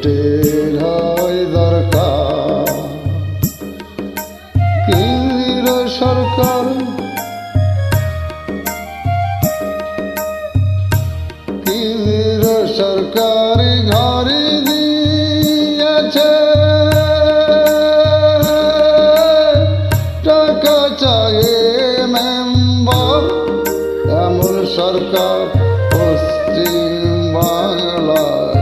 ভোটের হয় দরকার। কেন্দ্র সরকার সরকারি ঘরে দিয়েছে টাকা চায়ে মেম্বার, এমন সরকার পশ্চিম বাংলায়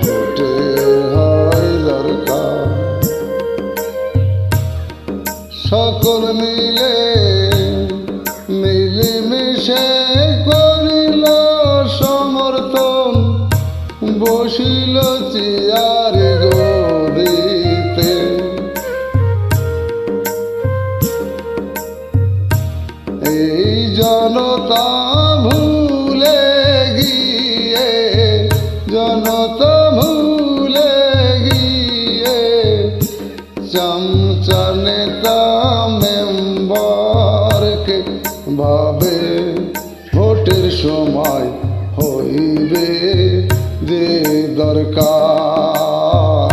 ভোটের হয় দরকার। সকল মিলেমিশে করিল সমর্থন, বসিল চেয়ার গদিতে। এই জনতা ভুলে গিয়ে, জনতা ভুলে গিয়ে চামচা নেতা মেম্বারকে ভাবে ভোটের সময় হইবে যে দরকার,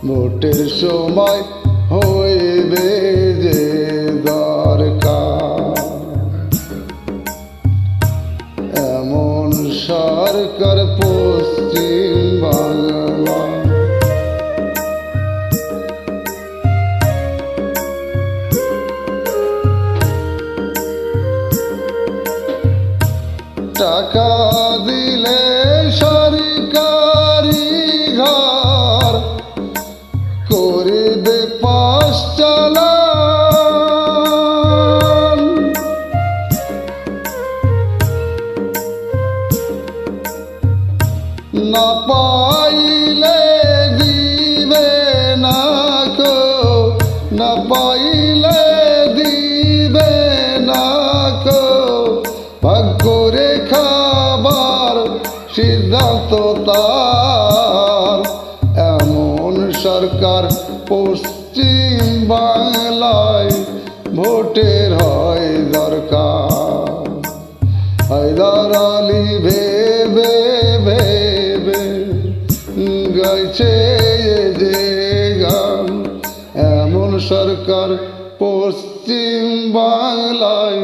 ভোটের সময় হইবে যে দরকার। এমন সরকার পশ্চিম বাংলা। টাকা দিলে সরকারি ঘর করিবে পাশ চালান, না পাইলে দিবে না কো, না পাইলে দিবে না কো, ভাগ করে খাবার সিদ্ধান্ত তার। এমন সরকার পশ্চিম বাংলায় ভোটের হয় দরকার। হায়দার আলী ভেবে ভেবে গাইছে যে গান, এমন সরকার পশ্চিম বাংলায়